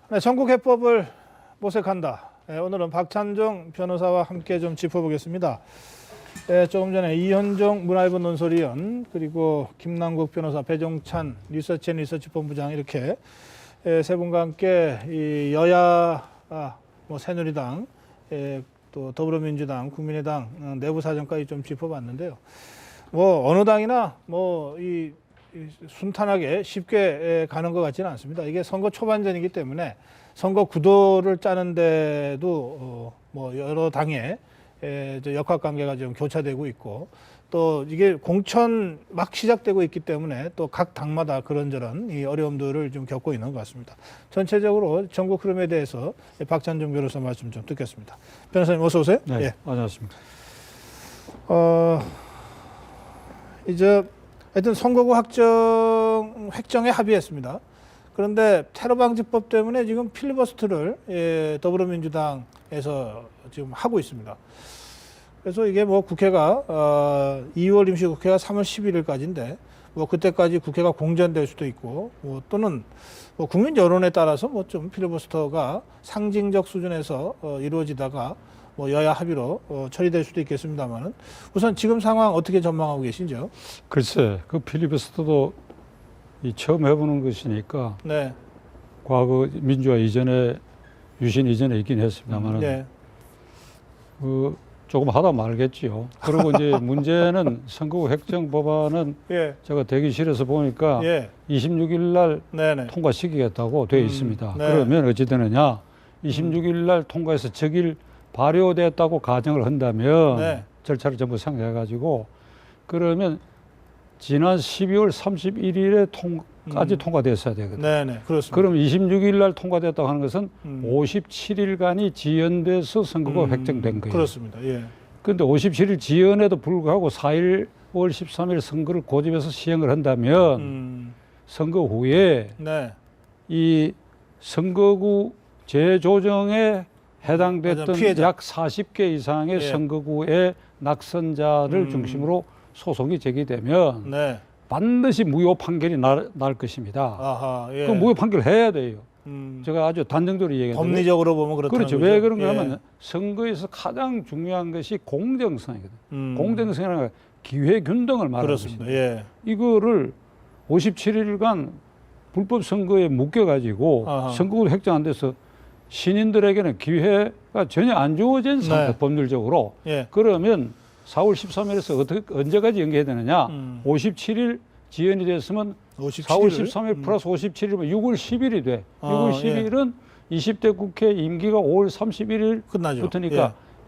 네, 전국해법을 모색한다. 네, 오늘은 박찬종 변호사와 함께 좀 짚어보겠습니다. 네, 조금 전에 이현종 문화일보 논설위원 그리고 김남국 변호사, 배종찬 리서치 본부장 이렇게 세 분과 함께 이 여야 새누리당 또 더불어민주당, 국민의당 내부 사정까지 좀 짚어봤는데요. 뭐 어느 당이나 이 순탄하게 쉽게 가는 것 같지는 않습니다. 이게 선거 초반전이기 때문에 선거 구도를 짜는데도 뭐 여러 당의 역학 관계가 좀 교차되고 있고 또 이게 공천 막 시작되고 있기 때문에 또 각 당마다 그런저런 이 어려움들을 좀 겪고 있는 것 같습니다. 전체적으로 전국 흐름에 대해서 박찬종 변호사 말씀 좀 듣겠습니다. 변호사님 어서 오세요. 네, 예. 안녕하십니까. 이제 하여튼 선거구 획정에 합의했습니다. 그런데 테러방지법 때문에 지금 필리버스터를 더불어민주당에서 지금 하고 있습니다. 그래서 이게 뭐 국회가 2월 임시국회가 3월 11일까지인데 뭐 그때까지 국회가 공전될 수도 있고 뭐 또는 뭐 국민 여론에 따라서 뭐 좀 필리버스터가 상징적 수준에서 이루어지다가 뭐 여야 합의로 처리될 수도 있겠습니다만은 우선 지금 상황 어떻게 전망하고 계신지요? 글쎄, 그 필리버스터도 처음 해보는 것이니까 네. 과거 민주화 이전에 유신 이전에 있긴 했습니다만은 네. 조금 하다 말겠지요. 그리고 이제 문제는 선거구 획정 법안은 예. 제가 대기실에서 보니까 예. 26일 날 네네. 통과시키겠다고 되어 있습니다. 네. 그러면 어찌 되느냐? 26일 날 통과해서 저길 발효됐다고 가정을 한다면 네. 절차를 전부 생각해가지고 그러면 지난 12월 31일에 까지 통과됐어야 되거든요. 네네. 그렇습니다. 그럼 26일 날 통과됐다고 하는 것은 57일간이 지연돼서 선거가 획정된 거예요. 그렇습니다. 예. 그런데 57일 지연에도 불구하고 4월 13일 선거를 고집해서 시행을 한다면 선거 후에 네. 이 선거구 재조정에 해당됐던 피해자. 약 40개 이상의 예. 선거구의 낙선자를 중심으로 소송이 제기되면 네. 반드시 무효 판결이 날 것입니다. 아하. 예. 그 무효 판결 해야 돼요. 음, 제가 아주 단정적으로 얘기했는데 법리적으로 보면 그렇다는 그렇죠. 거죠. 왜 그런가 예. 하면 선거에서 가장 중요한 것이 공정성이거든요. 음, 공정성이라는 기회 균등을 말하는 그렇습니다. 것입니다. 예. 이거를 57일간 불법 선거에 묶여가지고 아하. 선거구 획정 안 돼서 신인들에게는 기회가 전혀 안 주어진 상태, 네. 법률적으로. 예. 그러면 4월 13일에서 언제까지 연기해야 되느냐? 57일 지연이 됐으면 4월 13일 플러스 57일이면 6월 10일이 돼. 6월 10일은 20대 국회 임기가 5월 31일부터니까 끝나죠.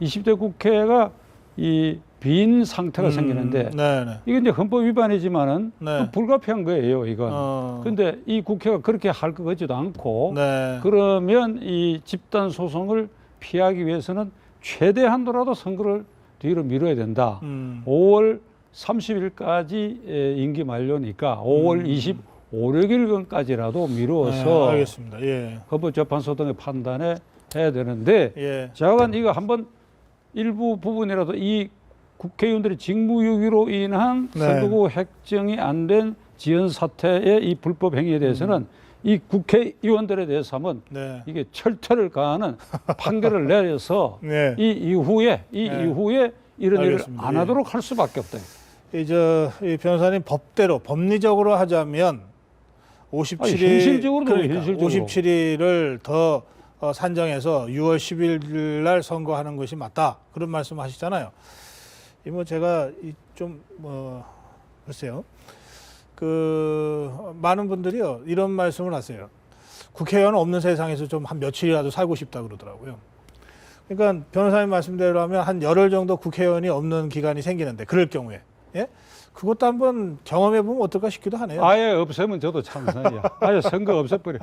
20대 국회가 이 빈 상태가 생기는데 네네. 이게 이제 헌법 위반이지만은 네. 불가피한 거예요, 이건. 근데 이 국회가 그렇게 할 것 같지도 않고 네. 그러면 이 집단 소송을 피하기 위해서는 최대한도라도 선거를 뒤로 미뤄야 된다. 5월 30일까지 임기 만료니까 5월 25, 6일까지라도 미루어서 알겠습니다. 예. 헌법재판소 등의 판단에 해야 되는데 예. 자관 이거 한번 일부 부분이라도 이 국회의원들의 직무유기로 인한 네. 선거구 획정이 안 된 지연 사태의 이 불법 행위에 대해서는 이 국회의원들에 대해서 하면 네. 이게 철퇴를 가하는 판결을 내려서 네. 이 이후에 이런 일을 알겠습니다. 안 예. 하도록 할 수밖에 없다. 이 변호사님 법대로 법리적으로 하자면 57일 아니, 현실적으로도 그러니까 현실적으로. 57일을 더 산정해서 6월 10일 날 선거하는 것이 맞다. 그런 말씀 하시잖아요. 이 뭐 제가 글쎄요. 많은 분들이요. 이런 말씀을 하세요. 국회의원 없는 세상에서 좀 한 며칠이라도 살고 싶다 그러더라고요. 그러니까 변호사님 말씀대로 하면 한 열흘 정도 국회의원이 없는 기간이 생기는데 그럴 경우에 예? 그것도 한번 경험해 보면 어떨까 싶기도 하네요. 아예 없애면 저도 찬성이야. 아예 선거 없애버려.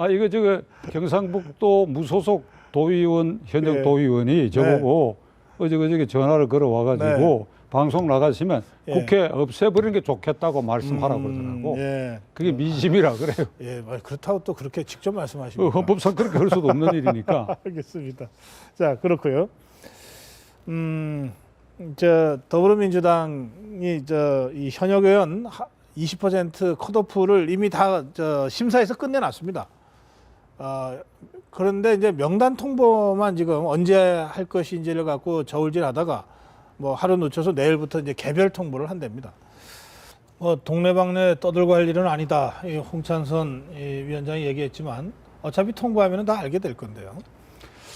이거 경상북도 무소속 도의원 현역 예. 도의원이 저보고 어저께 전화를 걸어 와가지고 방송 나가시면 예. 국회 없애버리는 게 좋겠다고 말씀하라고 그러더라고. 예. 그게 민심이라 그래요. 예, 그렇다고 또 그렇게 직접 말씀하시고 헌법상 그렇게 할 수도 없는 일이니까. 알겠습니다. 자, 그렇고요. 더불어민주당이 이 현역 의원 20% 컷오프를 이미 다 심사에서 끝내놨습니다. 그런데 이제 명단 통보만 지금 언제 할 것인지를 갖고 저울질하다가 뭐 하루 늦춰서 내일부터 이제 개별 통보를 한답니다. 뭐 동네방네 떠들고 할 일은 아니다. 이 홍찬선 위원장이 얘기했지만 어차피 통보하면 다 알게 될 건데요.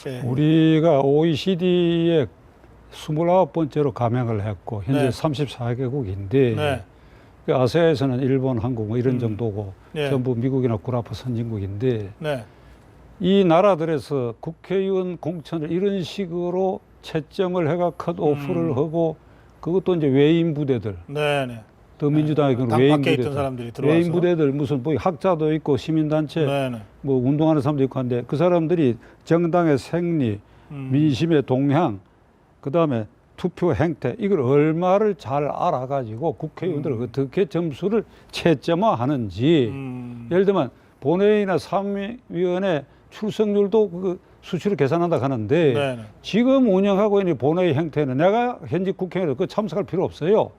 예. 우리가 OECD에 29번째로 가맹을 했고 현재 네. 34개국인데 네. 그 아세아에서는 일본, 한국 뭐 이런 정도고 네. 전부 미국이나 구라파 선진국인데 네. 이 나라들에서 국회의원 공천을 이런 식으로 채점을 해가 컷오프를 하고 그것도 이제 외인 부대들 네. 네. 더민주당의 당 외인 밖에 있던 부대들 사람들이 들어와서. 외인 부대들 무슨 뭐 학자도 있고 시민단체 네. 네. 뭐 운동하는 사람도 있고 한데 그 사람들이 정당의 생리 민심의 동향 그다음에 투표 행태 이걸 얼마를 잘 알아가지고 국회의원들 어떻게 점수를 채점화하는지 예를 들면 본회의나 상임위원회 출석률도 그 수치로 계산한다 하는데 네. 지금 운영하고 있는 본회의 행태는 내가 현직 국회의원으로 그 참석할 필요 없어요.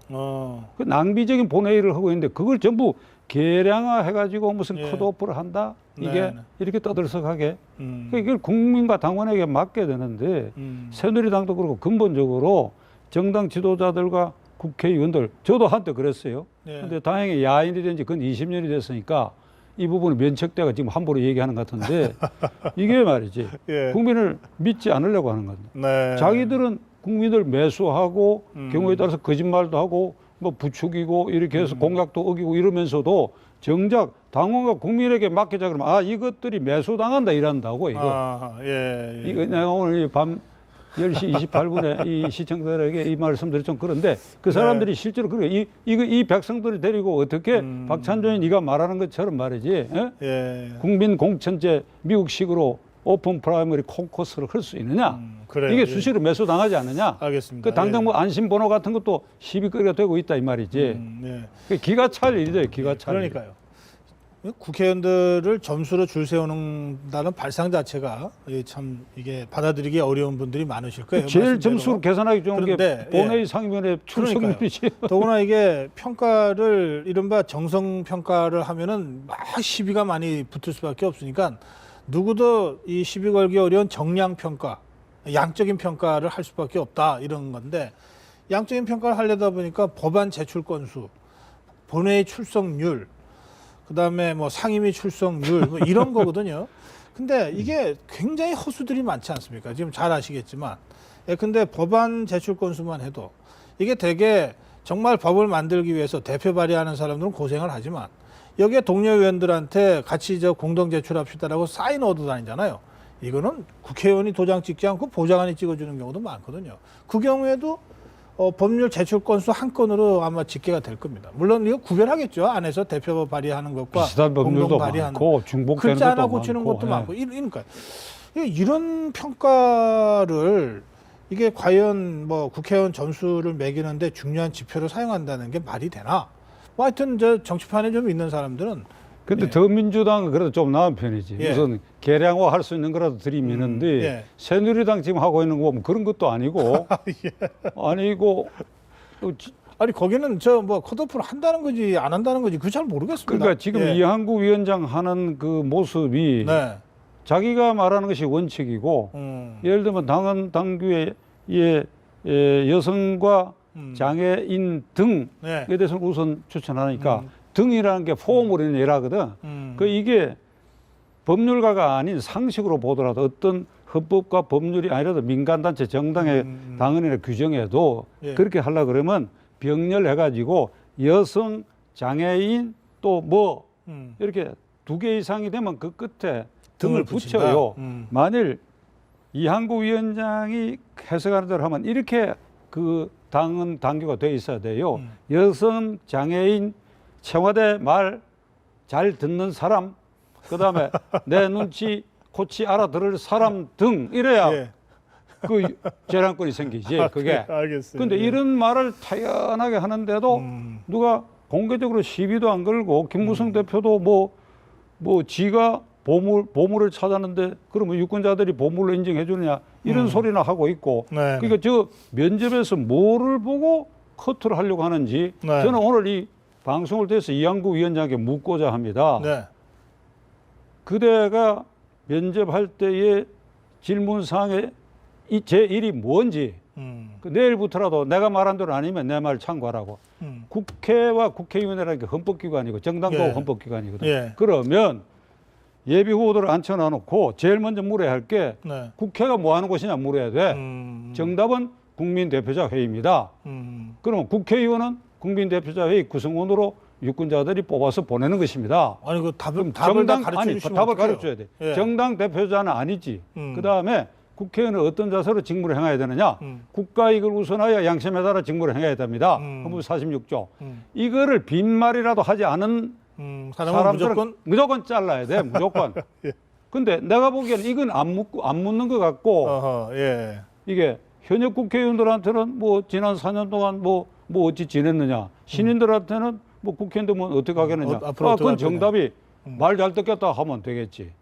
그 낭비적인 본회의를 하고 있는데 그걸 전부 계량화 해가지고 무슨 예. 컷오프를 한다 이게 네. 이렇게 이렇게 떠들썩하게 그러니까 이걸 국민과 당원에게 맡게 되는데 새누리당도 그렇고 근본적으로 정당 지도자들과 국회의원들 저도 한때 그랬어요. 네. 근데 다행히 야인이 된 지 근 20년이 됐으니까 이 부분은 면책대가 지금 함부로 얘기하는 것 같은데 이게 말이지 예. 국민을 믿지 않으려고 하는 겁니다. 네. 자기들은 국민을 매수하고 경우에 따라서 거짓말도 하고 뭐 부추기고 이렇게 해서 공약도 어기고 이러면서도 정작 당원과 국민에게 맡기자 그러면 아 이것들이 매수당한다 이란다고 이거. 아, 예. 이거 내가 오늘 밤 10시 28분에 이 시청자들에게 이 말씀드리 좀 그런데 그 사람들이 실제로 그래 이 백성들을 데리고 어떻게 박찬종이 네가 말하는 것처럼 말이지 예? 예. 국민 공천제 미국식으로 오픈 프라이머리 콩코스를 할 수 있느냐? 그래요. 이게 예. 수시로 매수 당하지 않느냐? 알겠습니다. 그 당장 뭐 안심번호 같은 것도 시비거리가 되고 있다 이 말이지. 예. 그 기가 찰 일이죠, 기가 찰. 그러니까요. 국회의원들을 점수로 줄 세우는다는 발상 자체가 참 이게 받아들이기 어려운 분들이 많으실 거예요. 제일 말씀대로. 점수로 계산하기 좋은 그런데, 게 본회의 상임위원회 출석률이지. 더구나 이게 평가를 이른바 정성 평가를 하면은 막 시비가 많이 붙을 수밖에 없으니까 누구도 이 시비 걸기 어려운 정량 평가, 양적인 평가를 할 수밖에 없다 이런 건데 양적인 평가를 하려다 보니까 법안 제출 건수, 본회의 출석률, 그다음에 뭐 상임위 출석률 뭐 이런 거거든요. 근데 이게 굉장히 허수들이 많지 않습니까? 지금 잘 아시겠지만. 예, 근데 법안 제출 건수만 해도 이게 되게 정말 법을 만들기 위해서 대표 발의하는 사람들은 고생을 하지만 여기에 동료 의원들한테 같이 저 공동 제출합시다라고 사인 얻어 다니잖아요. 이거는 국회의원이 도장 찍지 않고 보좌관이 찍어주는 경우도 많거든요. 그 경우에도 법률 제출 건수 한 건으로 아마 집계가 될 겁니다. 물론 이거 구별하겠죠. 안에서 대표 발의하는 것과 비슷한 법률도 공동 발의하는 많고 중복되는 글자 하나 것도 고치는 많고, 것도 예. 많고 이러니까 이런 평가를 이게 과연 뭐 국회의원 점수를 매기는데 중요한 지표로 사용한다는 게 말이 되나? 뭐 하여튼 저 정치판에 좀 있는 사람들은 근데 더민주당은 그래도 좀 나은 편이지. 예. 우선 계량화 할 수 있는 거라도 들이미는데 예. 새누리당 지금 하고 있는 거 보면 그런 것도 아니고 아니고 아니 거기는 저 뭐 컷오프를 한다는 건지 안 한다는 건지 그 잘 모르겠습니다. 그러니까 지금 예. 이한구 위원장 하는 그 모습이 네. 자기가 말하는 것이 원칙이고 예를 들면 당규에 여성과 장애인 등에 네. 대해서는 우선 추천하니까 등이라는 게 포옹으로 있는 예라거든. 그 이게 법률가가 아닌 상식으로 보더라도 어떤 헌법과 법률이 아니라도 민간단체 정당의 당헌이나 규정에도 예. 그렇게 하려고 그러면 병렬해가지고 여성, 장애인 또 뭐 이렇게 2개 이상이 되면 그 끝에 등을 붙인다. 붙여요. 만일 이한구 위원장이 해석하는 대로 하면 이렇게 그 당은 당규가 돼 있어야 돼요. 여성, 장애인, 청와대 말 잘 듣는 사람, 그다음에 내 눈치 코치 알아들을 사람 등 이래야 예. 그 재량권이 생기지. 그게. 알겠어요. 근데 예. 이런 말을 타연하게 하는데도 누가 공개적으로 시비도 안 걸고 김무성 대표도 뭐 지가 보물을 찾았는데 그러면 유권자들이 보물로 인정해 주느냐 이런 소리나 하고 있고 네. 그러니까 저 면접에서 뭐를 보고 커트를 하려고 하는지 네. 저는 오늘 이 방송을 통해서 이한구 위원장에게 묻고자 합니다. 네. 그대가 면접할 때의 질문사항에 이 제1이 뭔지 그 내일부터라도 내가 말한 대로 아니면 내 말 참고하라고. 국회와 국회의원이라는 게 헌법기관이고 정당도 예. 헌법기관이거든. 예. 그러면 예비 후보들을 앉혀놔놓고 제일 먼저 물어야 할 게 네. 국회가 뭐 하는 곳이냐 물어야 돼. 정답은 국민대표자 회의입니다. 그러면 국회의원은 국민대표자 회의 구성원으로 유권자들이 뽑아서 보내는 것입니다. 아니 그 답을 정당 가르쳐 아니 주시면 답을 어떡해요? 가르쳐야 돼. 예. 정당 대표자는 아니지. 그다음에 국회의원은 어떤 자세로 직무를 행해야 되느냐? 국가 이익을 우선하여 양심에 따라 직무를 행해야 됩니다. 헌법 46조. 이거를 빈말이라도 하지 않은 사람들은 무조건 잘라야 돼. 무조건. 예. 근데 내가 보기에는 이건 안 묻는 것 같고 어허, 예. 이게 현역 국회의원들한테는 뭐 지난 4년 동안 뭐 어찌 지냈느냐. 신인들한테는 뭐 국회의원들 뭐 어떻게 하겠느냐. 앞으로 어떻게 그건 할 거냐. 정답이 말 잘 듣겠다 하면 되겠지.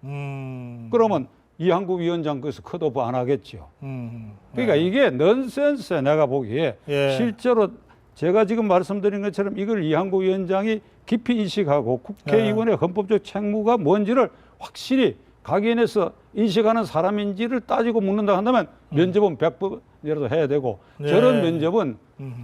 그러면 이한구 위원장 거기서 컷오프 안 하겠지요. 그러니까 이게 넌센스에 내가 보기에 예. 실제로 제가 지금 말씀드린 것처럼 이걸 이한구 위원장이 깊이 인식하고 국회의원의 헌법적 책무가 뭔지를 확실히 각인해서 인식하는 사람인지를 따지고 묻는다 한다면 면접은 100번이라도 해야 되고 네. 저런 면접은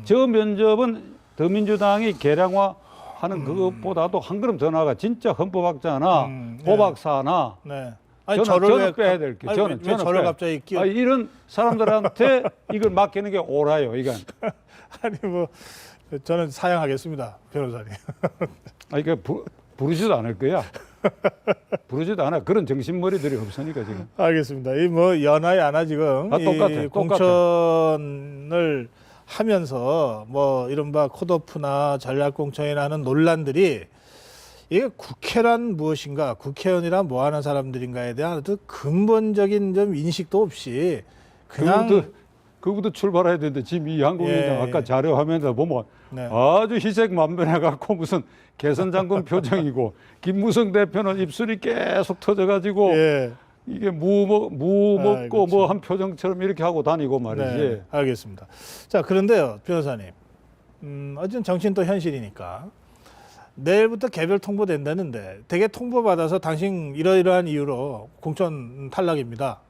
저 면접은 더민주당이 개량화하는 그것보다도 한 걸음 더 나아가 진짜 헌법학자나 법학사나 네. 아니 저는 빼야 될 게. 저는 저를 갑자기 끼워. 이런 사람들한테 이걸 맡기는 게 옳아요. 이건. 아니 뭐 저는 사양하겠습니다, 변호사님. 이게 부르지도 않을 거야. 부르지도 않아. 그런 정신머리들이 없으니까 지금. 알겠습니다. 이 뭐 연하에 안하 지금 똑같아. 공천을 하면서 뭐 이른바 컷오프나 전략공천이나 하는 논란들이 이게 국회란 무엇인가, 국회의원이란 뭐 하는 사람들인가에 대한 어떤 근본적인 좀 인식도 없이 그냥 그부터 출발해야 되는데 지금 이 한국위원장 아까 자료 화면에서 보면 네. 아주 희색만면해 갖고 무슨 개선 장군 표정이고 김무성 대표는 입술이 계속 터져가지고 예. 이게 무 먹고 그렇죠. 뭐 한 표정처럼 이렇게 하고 다니고 말이지. 네, 알겠습니다. 자, 그런데요, 변호사님. 어쨌든 정치는 또 현실이니까 내일부터 개별 통보된다는데 대개 통보받아서 당신 이러이러한 이유로 공천 탈락입니다.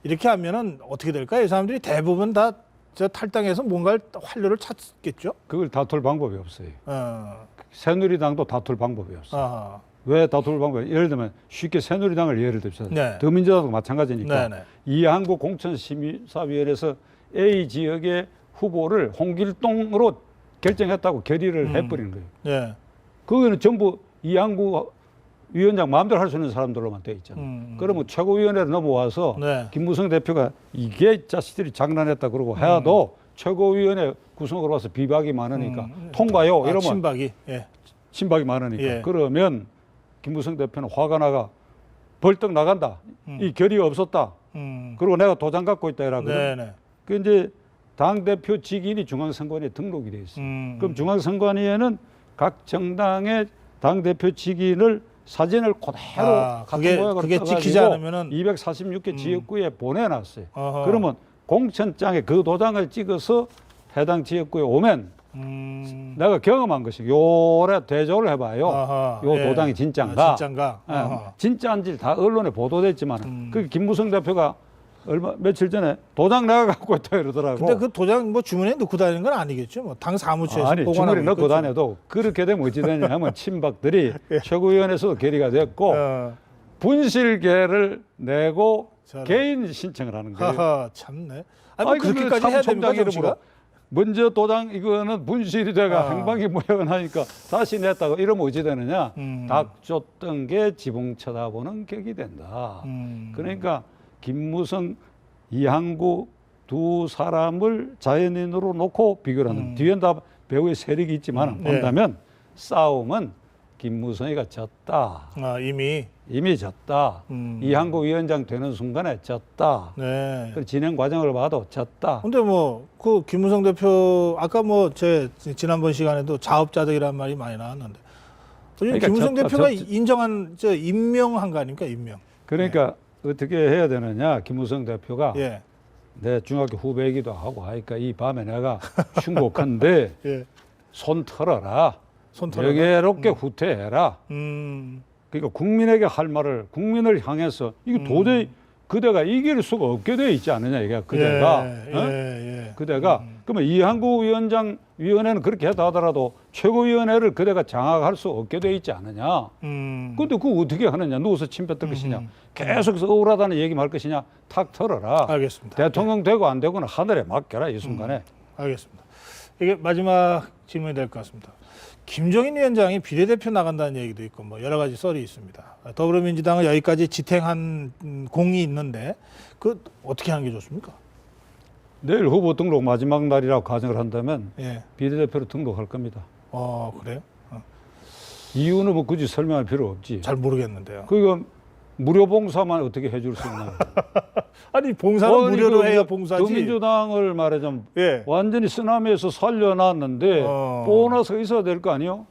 이렇게 하면은 어떻게 될까요? 이 사람들이 대부분 다 저 탈당해서 뭔가 활로를 찾겠죠? 그걸 다툴 방법이 없어요. 새누리당도 다툴 방법이 없어요. 아하. 왜 다툴 방법이? 예를 들면 쉽게 새누리당을 예를 듭시다. 네. 더민주당도 마찬가지니까 네네. 이한국 공천심의사위원회에서 A 지역의 후보를 홍길동으로 결정했다고 결의를 해버리는 거예요. 네. 그거는 전부 이한국 위원장 마음대로 할 수 있는 사람들로만 돼 있잖아요. 그러면 최고위원회로 넘어와서 네. 김무성 대표가 이게 자식들이 장난했다 그러고 해도 최고위원회 구성으로 와서 비박이 많으니까 통과요 이러면 친박이. 예. 친박이 많으니까 예. 그러면 김무성 대표는 화가 나가 벌떡 나간다. 이 결의가 없었다. 그리고 내가 도장 갖고 있다 이라거든. 네네. 그 이제 당 대표 직인이 중앙선관위에 등록이 돼 있어요. 그럼 중앙선관위에는 각 정당의 당 대표 직인을 사진을 그대로 같은 모양으로 그게 떠가지고 찍히지 않으면은 246개 지역구에 보내놨어요. 어허. 그러면 공천장에 그 도장을 찍어서 해당 지역구에 오면 내가 경험한 것이 요래 대조를 해봐요. 아하, 요 예. 도장이 진짜인가? 진짜인가? 진짜인지 다 언론에 보도됐지만 그 김무성 대표가 며칠 전에 도장 내가 갖고 있다 이러더라고. 근데 그 도장 뭐 주머니에 넣고 다니는 건 아니겠죠? 뭐 당 사무처에서 아니 보관하고 주머니 넣고 있겠죠. 다녀도 그렇게 되면 어찌 되냐 하면 친박들이 최고위원회에서도 결의가 됐고 분실계를 내고 저런. 개인 신청을 하는 거예요. 하하, 참네. 아니 뭐 아니, 그렇게까지 해야 됩니까, 이름으로 정치가? 먼저 도장 이거는 분실이 돼가 아. 행방이 모양을 하니까 다시 냈다고 이러면 어찌 되느냐? 닭 쫓던 게 지붕 쳐다보는 격이 된다. 그러니까 김무성, 이한구 두 사람을 자연인으로 놓고 비교를 하는 뒤엔 다 배우의 세력이 있지만 본다면 싸움은 김무성이가 졌다. 아, 이미 졌다. 이한구 위원장 되는 순간에 졌다. 네. 그 진행 과정을 봐도 졌다. 근데 뭐 그 김무성 대표 아까 뭐 제 지난번 시간에도 자업자득이라는 말이 많이 나왔는데 그러니까 김무성 대표가 인정한 임명한 거 아닙니까, 임명? 그러니까 어떻게 해야 되느냐? 김무성 대표가 예. 내 중학교 후배이기도 하고 하니까 이 밤에 내가 충고컨대 예. 손 털어라. 손 털어라. 여유롭게 후퇴해라. 그러니까 국민에게 할 말을 국민을 향해서 이거 도저히 그대가 이길 수가 없게 돼 있지 않느냐 이게 그대가 그대가 그러면 이한구 위원장위원회는 그렇게 했다 하더라도 최고위원회를 그대가 장악할 수 없게 돼 있지 않느냐. 근데 그거 어떻게 하느냐? 누워서 침 뱉을 것이냐? 계속해서 억울하다는 얘기만 할 것이냐? 탁 털어라. 알겠습니다. 대통령 되고 안 되고는 하늘에 맡겨라 이 순간에. 알겠습니다. 이게 마지막 질문이 될 것 같습니다. 김종인 위원장이 비례대표 나간다는 얘기도 있고 뭐 여러 가지 썰이 있습니다. 더불어민주당은 여기까지 지탱한 공이 있는데 그 어떻게 하는 게 좋습니까? 내일 후보 등록 마지막 날이라고 가정을 한다면 예. 비례대표로 등록할 겁니다. 그래요? 이유는 뭐 굳이 설명할 필요 없지. 잘 모르겠는데요. 그러니까 무료 봉사만 어떻게 해줄 수 있나요? 아니 봉사는 무료로 해야 봉사지. 더민주당을 말하자면 예. 완전히 쓰나미에서 살려놨는데 보너스가 있어야 될 거 아니에요?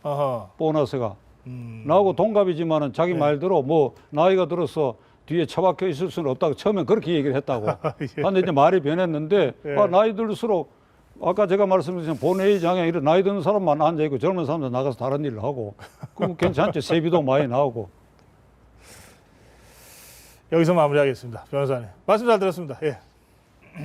보너스가. 나하고 동갑이지만은 자기 말대로 뭐 나이가 들어서 뒤에 처박혀 있을 수는 없다고 처음엔 그렇게 얘기를 했다고. 근데 이제 말이 변했는데 나이 들수록 아까 제가 말씀드린 본회의장에 이런 나이 드는 사람만 앉아있고 젊은 사람들 나가서 다른 일을 하고 그럼 괜찮죠. 세비도 많이 나오고. 여기서 마무리하겠습니다. 변호사님. 말씀 잘 들었습니다. 예.